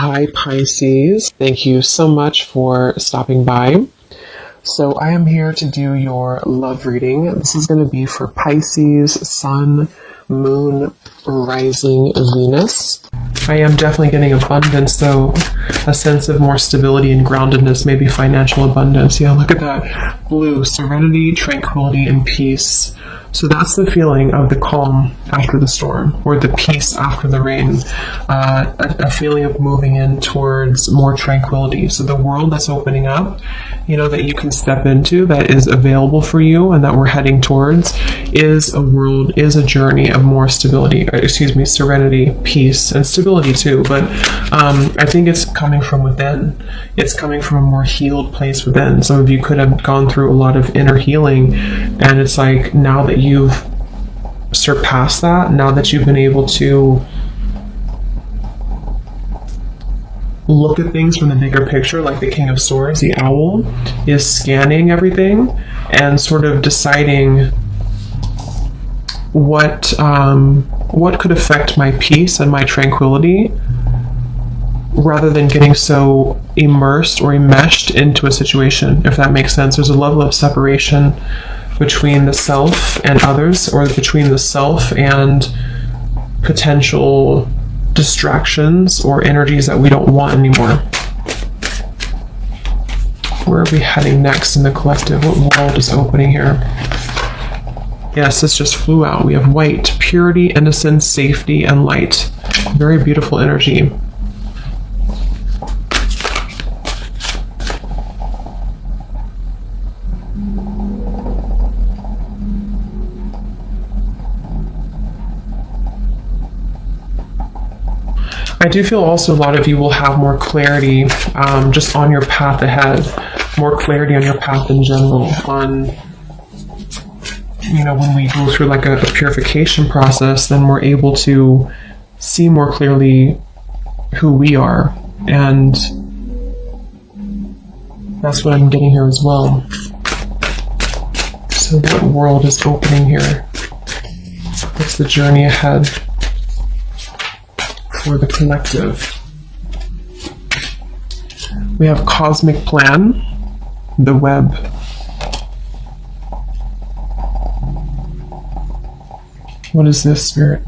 Hi Pisces, thank you so much for stopping by. So I am here to do your love reading. This is going to be for Pisces, Sun, Moon, Rising, Venus. I am definitely getting abundance though, a sense of more stability and groundedness, maybe financial abundance. Yeah, look at that. Blue, serenity, tranquility, and peace. So that's the feeling of the calm after the storm, or the peace after the rain, a feeling of moving in towards more tranquility. So the world that's opening up, that you can step into, that is available for you and that we're heading towards, is a journey of more serenity, peace, and stability too. But I think it's coming from within. It's coming from a more healed place within. Some of you could have gone through a lot of inner healing, and it's like now that you've surpassed that, now that you've been able to look at things from the bigger picture, like the King of Swords, the owl, is scanning everything and sort of deciding what could affect my peace and my tranquility, rather than getting so immersed or enmeshed into a situation, if that makes sense. There's a level of separation between the self and others, or between the self and potential distractions or energies that we don't want anymore. Where are we heading next in the collective? What world is opening here? Yes, this just flew out. We have white, purity, innocence, safety, and light. Very beautiful energy. I do feel also a lot of you will have more clarity just on your path ahead, more clarity on your path in general, on, when we go through like a purification process, then we're able to see more clearly who we are. And that's what I'm getting here as well. So what world is opening here? What's the journey ahead for the collective? We have cosmic plan, the web. What is this, Spirit?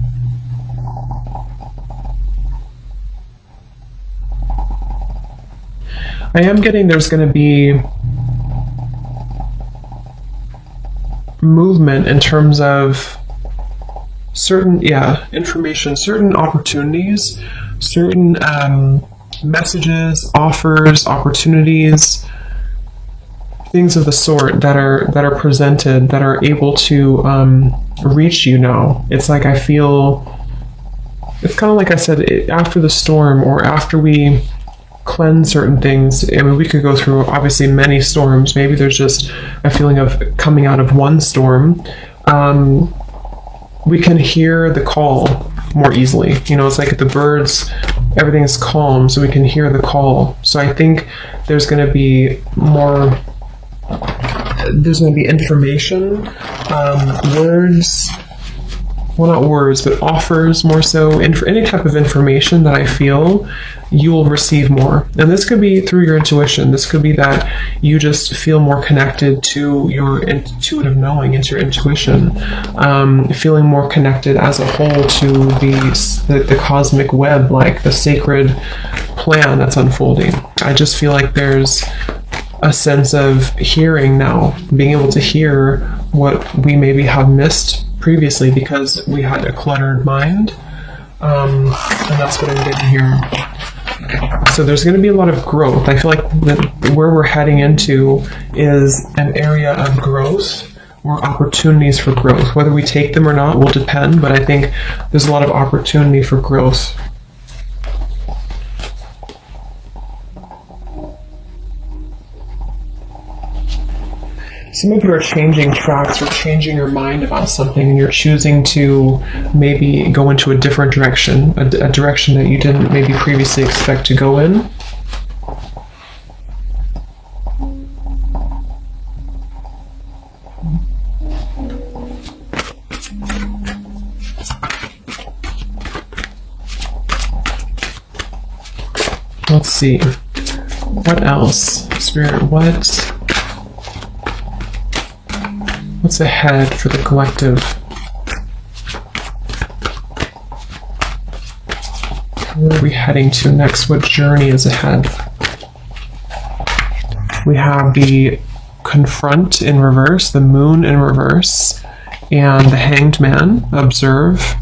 I am getting there's going to be movement in terms of certain information, certain opportunities, certain messages, offers, opportunities, things of the sort that are presented, that are able to reach you now. It's like I feel it's kind of like I said, after the storm, or after we cleanse certain things. I mean, we could go through obviously many storms. Maybe there's just a feeling of coming out of one storm. We can hear the call more easily. It's like the birds, everything is calm, so we can hear the call. So I think there's going to be more, there's going to be information, words, well, not words, but offers more so, for any type of information that I feel you will receive more. And this could be through your intuition. This could be that you just feel more connected to your intuitive knowing, into your intuition, feeling more connected as a whole to the cosmic web, like the sacred plan that's unfolding. I just feel like there's a sense of hearing now, being able to hear what we maybe have missed previously because we had a cluttered mind, and that's what I'm getting here. So there's going to be a lot of growth. I feel like where we're heading into is an area of growth, or opportunities for growth. Whether we take them or not will depend, but I think there's a lot of opportunity for growth. Some of you are changing tracks or changing your mind about something, and you're choosing to maybe go into a different direction, a direction that you didn't maybe previously expect to go in. Let's see. What else? Spirit, what's ahead for the collective? Where are we heading to next? What journey is ahead? We have the Confront in reverse, the Moon in reverse, and the Hanged Man, Observe.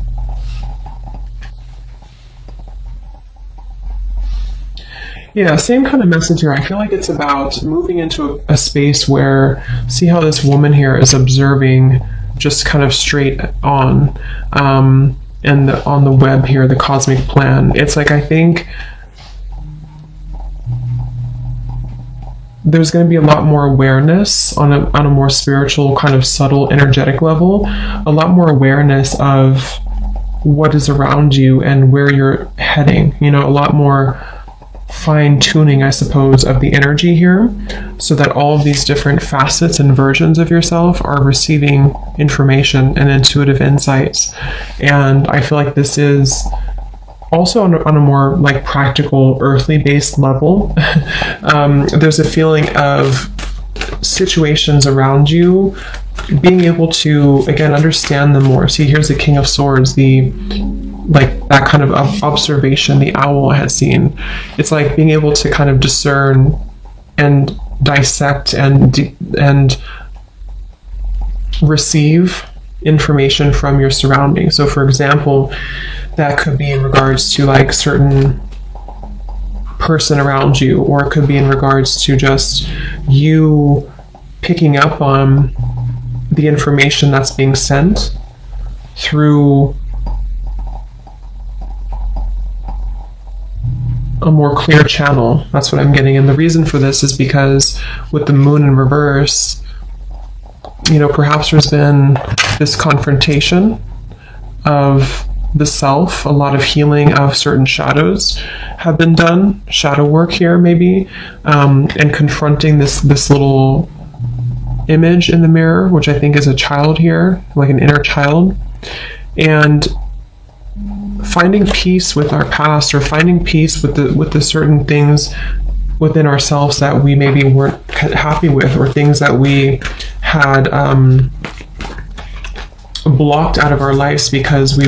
Yeah, same kind of message here. I feel like it's about moving into a space where, see how this woman here is observing just kind of straight on, and on the web here, the cosmic plan. It's like, I think there's going to be a lot more awareness on a more spiritual, kind of subtle, energetic level, a lot more awareness of what is around you and where you're heading, you know, a lot more fine-tuning, I suppose, of the energy here, so that all of these different facets and versions of yourself are receiving information and intuitive insights. And I feel like this is also on a more like practical, earthly based level. There's a feeling of situations around you, being able to, again, understand them more. See, here's the King of Swords, like that kind of observation the owl had seen. It's like being able to kind of discern and dissect and receive information from your surroundings. So for example, that could be in regards to like certain person around you, or it could be in regards to just you picking up on the information that's being sent through a more clear channel. That's what I'm getting. And the reason for this is because with the Moon in reverse, you know, perhaps there's been this confrontation of the self, a lot of healing of certain shadows have been done, shadow work here maybe, and confronting this little image in the mirror, which I think is a child here, like an inner child, and finding peace with our past, or finding peace with the certain things within ourselves that we maybe weren't happy with, or things that we had blocked out of our lives because we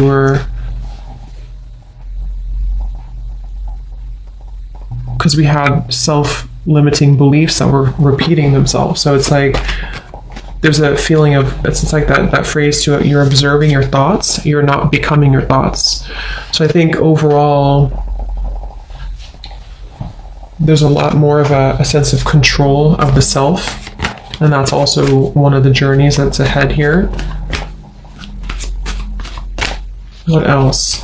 had self-limiting beliefs that were repeating themselves. So it's like there's a feeling of, it's like that phrase to it, you're observing your thoughts, you're not becoming your thoughts. So I think overall there's a lot more of a sense of control of the self, and that's also one of the journeys that's ahead here. What else?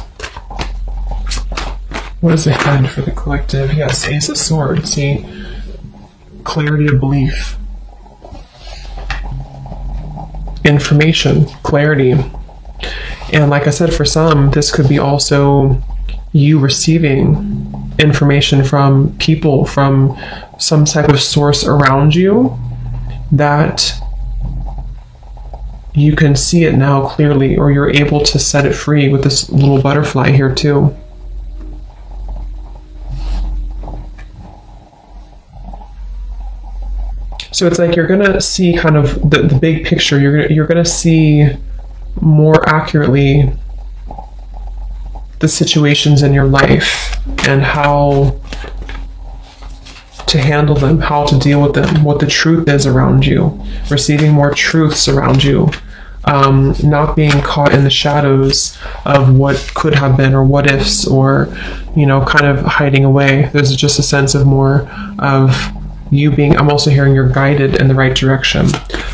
What is ahead for the collective? Yes, Ace of Swords. See, clarity of belief, information, clarity. And like I said, for some, this could be also you receiving information from people, from some type of source around you, that you can see it now clearly, or you're able to set it free with this little butterfly here too. So it's like you're gonna see kind of the big picture. You're gonna see more accurately the situations in your life and how to handle them, how to deal with them, what the truth is around you, receiving more truths around you, not being caught in the shadows of what could have been, or what ifs, or, you know, kind of hiding away. There's just a sense of more of you being, I'm also hearing you're guided in the right direction.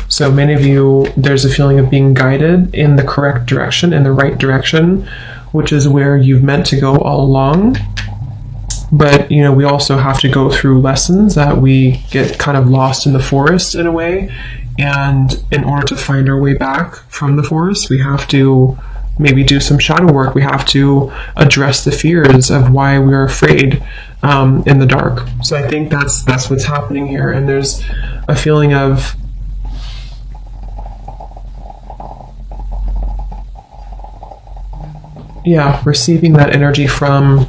So many of you, there's a feeling of being guided in the correct direction, in the right direction, which is where you've meant to go all along. But, you know, we also have to go through lessons that we get kind of lost in the forest in a way. And in order to find our way back from the forest, we have to maybe do some shadow work. We have to address the fears of why we're afraid in the dark. So I think that's what's happening here. And there's a feeling of receiving that energy from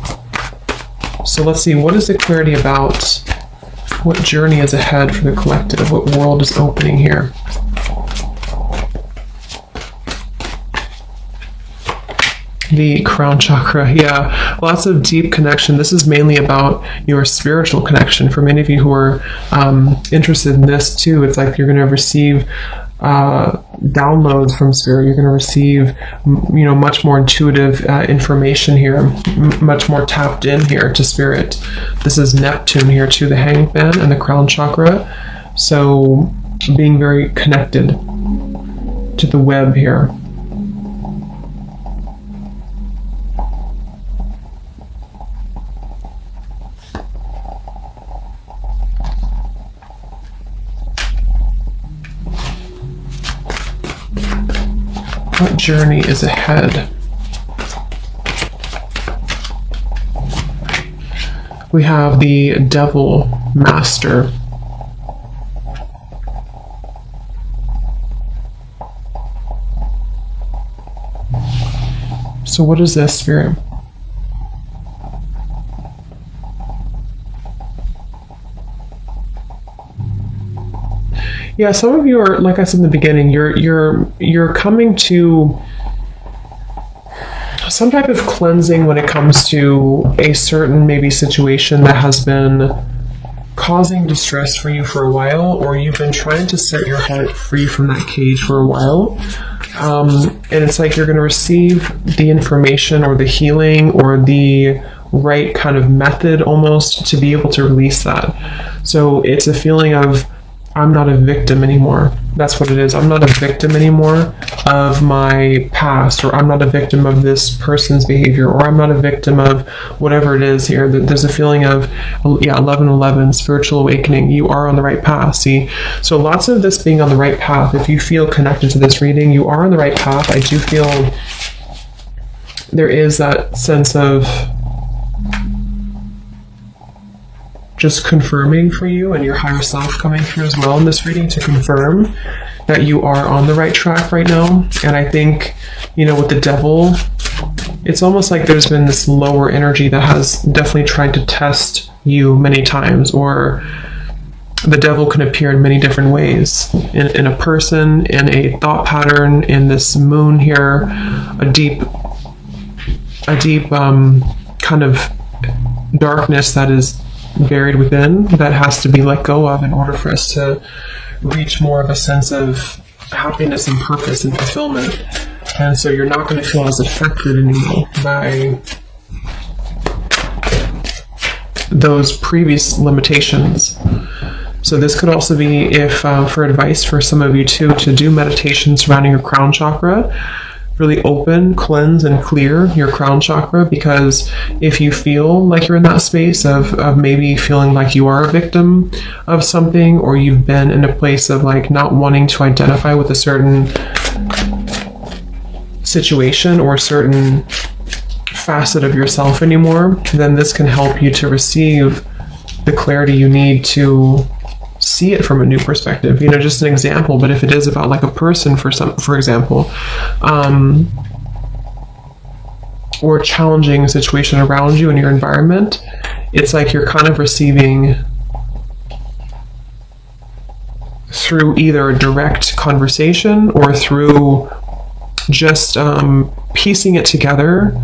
So let's see, what is the clarity about? What journey is ahead for the collective? What world is opening here? The crown chakra, yeah, lots of deep connection. This is mainly about your spiritual connection. For many of you who are interested in this too, it's like you're going to receive downloads from spirit. You're going to receive, much more intuitive information here, much more tapped in here to spirit. This is Neptune here too, the hangman and the crown chakra. So being very connected to the web here. What journey is ahead? We have the Devil Master. So what is this, Spirit? Yeah, some of you are, like I said in the beginning, you're coming to some type of cleansing when it comes to a certain maybe situation that has been causing distress for you for a while, or you've been trying to set your heart free from that cage for a while. And it's like you're going to receive the information or the healing or the right kind of method almost to be able to release that. So it's a feeling of, I'm not a victim anymore. That's what it is. I'm not a victim anymore of my past, or I'm not a victim of this person's behavior, or I'm not a victim of whatever it is here. There's a feeling of, 1111, spiritual awakening. You are on the right path. See, so lots of this being on the right path. If you feel connected to this reading, you are on the right path. I do feel there is that sense of just confirming for you and your higher self coming through as well in this reading to confirm that you are on the right track right now. And I think, with the devil, it's almost like there's been this lower energy that has definitely tried to test you many times, or the devil can appear in many different ways, in a person, in a thought pattern, in this moon here, a deep kind of darkness that is buried within, that has to be let go of in order for us to reach more of a sense of happiness and purpose and fulfillment. And so you're not going to feel as affected anymore by those previous limitations. So this could also be, if for advice for some of you too, to do meditation surrounding your crown chakra. Really open, cleanse, and clear your crown chakra, because if you feel like you're in that space of maybe feeling like you are a victim of something, or you've been in a place of like not wanting to identify with a certain situation or a certain facet of yourself anymore, then this can help you to receive the clarity you need to see it from a new perspective. Just an example, but if it is about like a person, for example, or challenging a situation around you in your environment, it's like you're kind of receiving through either a direct conversation or through just piecing it together,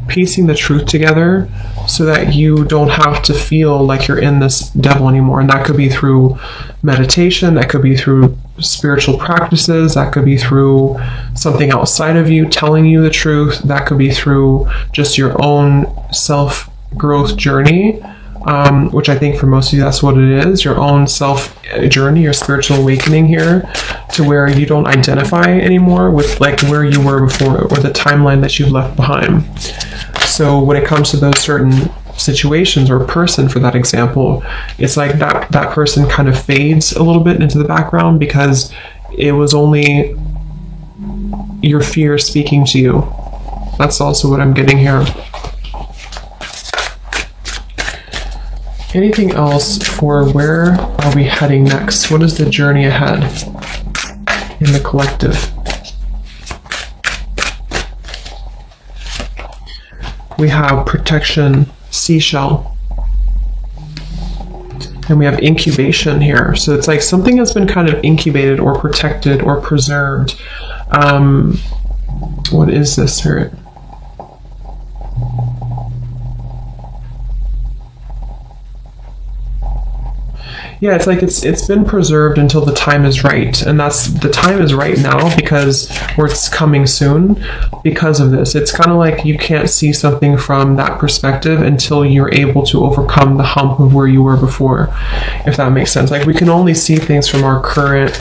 piecing the truth together, so that you don't have to feel like you're in this devil anymore. And that could be through meditation, that could be through spiritual practices, that could be through something outside of you telling you the truth, that could be through just your own self-growth journey, which I think for most of you that's what it is, your own self journey, your spiritual awakening here, to where you don't identify anymore with like where you were before or the timeline that you've left behind. So when it comes to those certain situations or person, for that example, it's like that person kind of fades a little bit into the background because it was only your fear speaking to you. That's also what I'm getting here. Anything else for where are we heading next? What is the journey ahead in the collective? We have protection, seashell. And we have incubation here. So it's like something has been kind of incubated or protected or preserved. What is this, Spirit? Yeah, it's like it's been preserved until the time is right, and that's the time is right now because or it's coming soon because of this. It's kind of like you can't see something from that perspective until you're able to overcome the hump of where you were before, if that makes sense. Like we can only see things from our current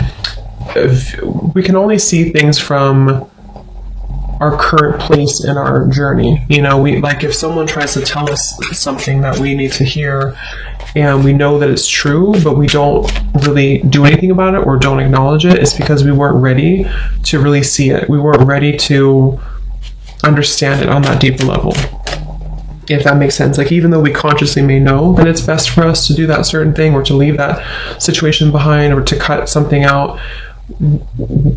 place in our journey. You know, we like if someone tries to tell us something that we need to hear and we know that it's true, but we don't really do anything about it or don't acknowledge it, it's because we weren't ready to really see it. We weren't ready to understand it on that deeper level, if that makes sense. Like even though we consciously may know that it's best for us to do that certain thing or to leave that situation behind or to cut something out,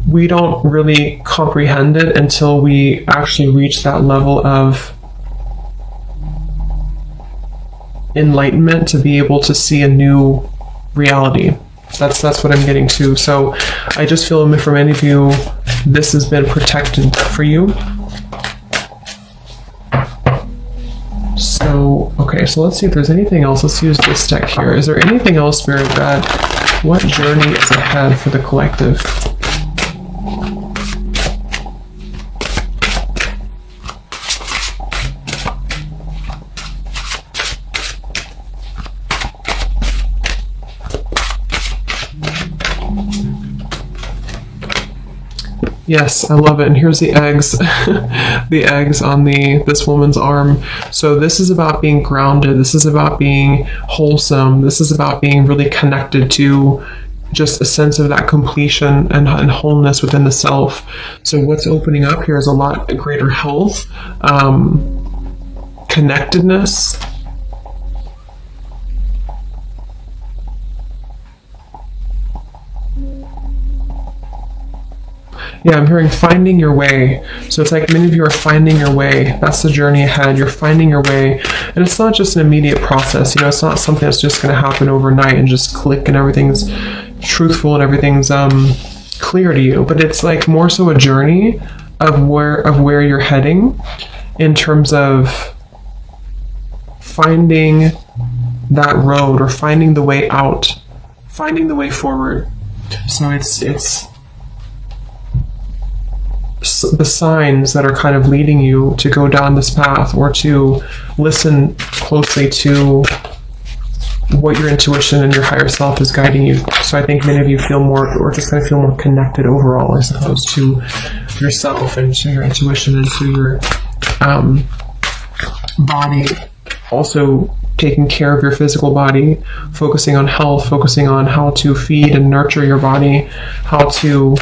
we don't really comprehend it until we actually reach that level of enlightenment to be able to see a new reality. That's what I'm getting to. So I just feel for many of you, this has been protected for you. So, okay, so let's see if there's anything else. Let's use this deck here. Is there anything else, Spirit, that what journey is ahead for the collective? Yes, I love it. And here's the eggs, the eggs on this woman's arm. So this is about being grounded. This is about being wholesome. This is about being really connected to just a sense of that completion and wholeness within the self. So what's opening up here is a lot greater health, connectedness. Yeah, I'm hearing finding your way. So it's like many of you are finding your way. That's the journey ahead. You're finding your way. And it's not just an immediate process. You know, it's not something that's just going to happen overnight and just click and everything's truthful and everything's clear to you. But it's like more so a journey of where you're heading in terms of finding that road or finding the way out, finding the way forward. So it's the signs that are kind of leading you to go down this path or to listen closely to what your intuition and your higher self is guiding you. So I think many of you feel more, or just kind of feel more connected overall, I suppose, to yourself and to your intuition and to your body. Also taking care of your physical body, focusing on health, focusing on how to feed and nurture your body, how to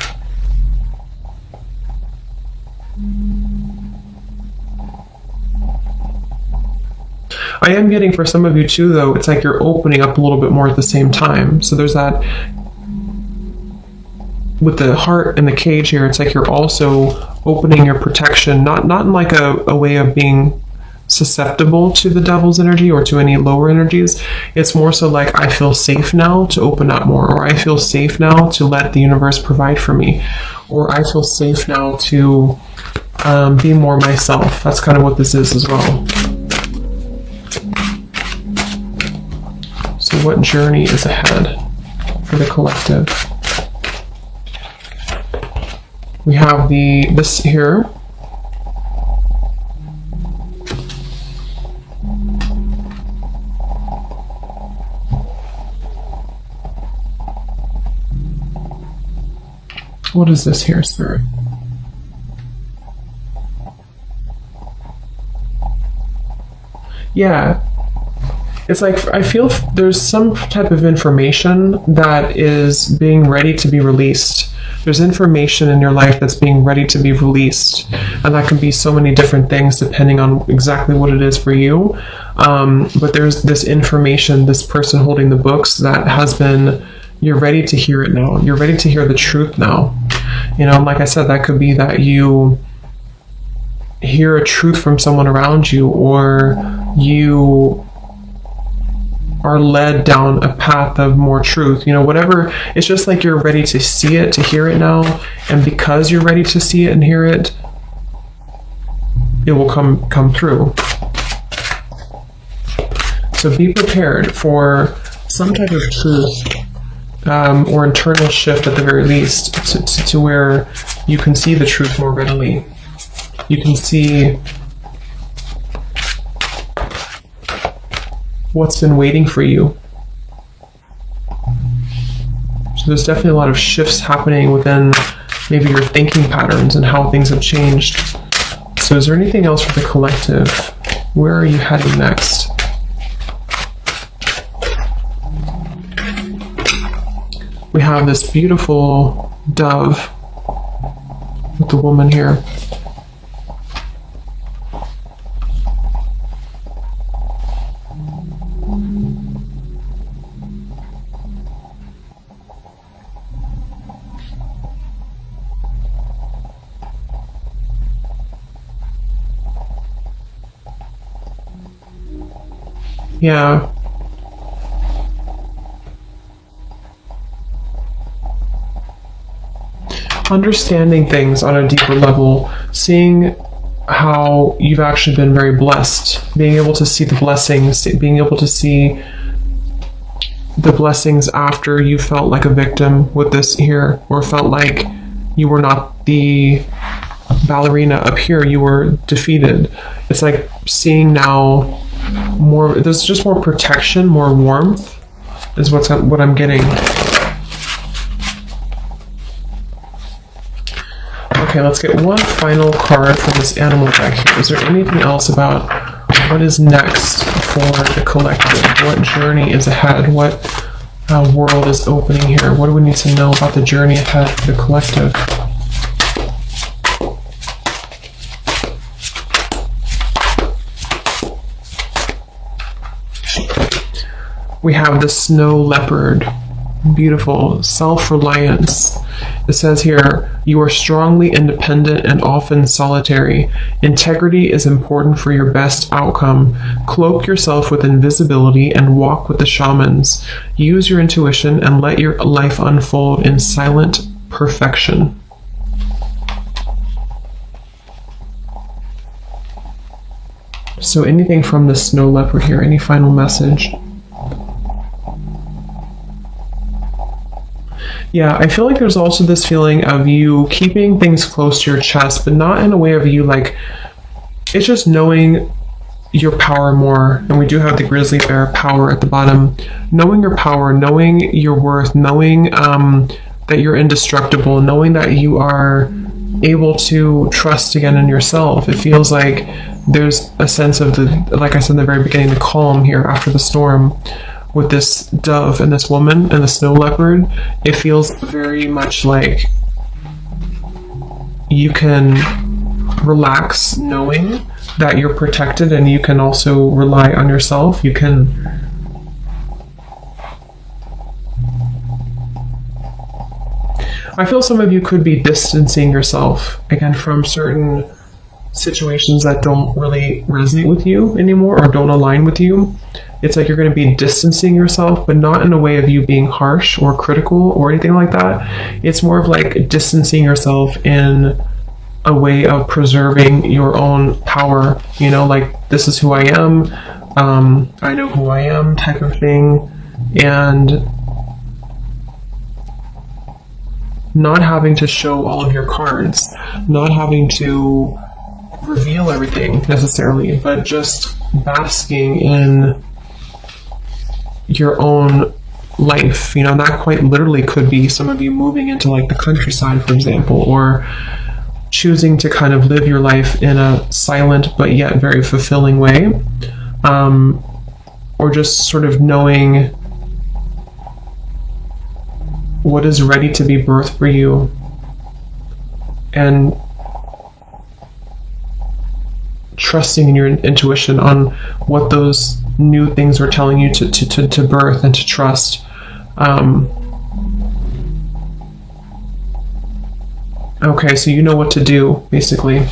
I am getting for some of you too, though, it's like you're opening up a little bit more at the same time. So there's that with the heart and the cage here, it's like you're also opening your protection, not in like a way of being susceptible to the devil's energy or to any lower energies. It's more so like I feel safe now to open up more, or I feel safe now to let the universe provide for me, or I feel safe now to be more myself. That's kind of what this is as well. So what journey is ahead for the collective? We have this here. What is this here, Spirit? Yeah. It's like I feel there's some type of information that is being ready to be released. There's information in your life that's being ready to be released. And that can be so many different things depending on exactly what it is for you. But there's this information, this person holding the books that has been, you're ready to hear it now. You're ready to hear the truth now. You know, like I said, that could be that you hear a truth from someone around you, or you are led down a path of more truth. You know, whatever, it's just like you're ready to see it, to hear it now. And because you're ready to see it and hear it, it will come through. So be prepared for some type of truth or internal shift at the very least to where you can see the truth more readily. You can see what's been waiting for you. So there's definitely a lot of shifts happening within maybe your thinking patterns and how things have changed. So is there anything else for the collective? Where are you heading next? We have this beautiful dove with the woman here. Yeah. Understanding things on a deeper level, seeing how you've actually been very blessed, being able to see the blessings, being able to see the blessings after you felt like a victim with this here, or felt like you were not the ballerina up here, you were defeated. It's like seeing now more, there's just more protection, more warmth is what I'm getting. Okay, let's get one final card from this animal deck here. Is there anything else about what is next for the collective? What journey is ahead? What world is opening here? What do we need to know about the journey ahead for the collective? We have the snow leopard. Beautiful. Self-reliance. It says here, you are strongly independent and often solitary. Integrity is important for your best outcome. Cloak yourself with invisibility and walk with the shamans. Use your intuition and let your life unfold in silent perfection. So anything from the snow leopard here? Any final message? Yeah, I feel like there's also this feeling of you keeping things close to your chest, but not in a way of you like, it's just knowing your power more. And we do have the grizzly bear power at the bottom. Knowing your power, knowing your worth, knowing that you're indestructible, knowing that you are able to trust again in yourself. It feels like there's a sense of the, like I said in the very beginning, the calm here after the storm. With this dove and this woman and the snow leopard, it feels very much like you can relax knowing that you're protected, and you can also rely on yourself. You can I feel some of you could be distancing yourself again from certain situations that don't really resonate with you anymore or don't align with you. It's like you're going to be distancing yourself, but not in a way of you being harsh or critical or anything like that. It's more of like distancing yourself in a way of preserving your own power, you know, like this is who I am, I know who I am type of thing, and not having to show all of your cards, not having to reveal everything necessarily, but just basking in your own life. You know, that quite literally could be some of you moving into like the countryside, for example, or choosing to kind of live your life in a silent but yet very fulfilling way, or just sort of knowing what is ready to be birthed for you and trusting in your intuition on what those new things are telling you to birth and to trust. Okay, so you know what to do, basically.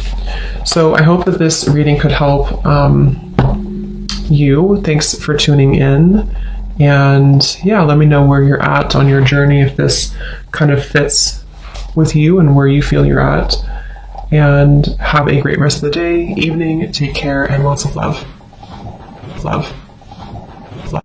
So I hope that this reading could help you. Thanks for tuning in, And yeah, let me know where you're at on your journey, if this kind of fits with you and where you feel you're at. And have a great rest of the day, evening. Take care, and lots of love. Love.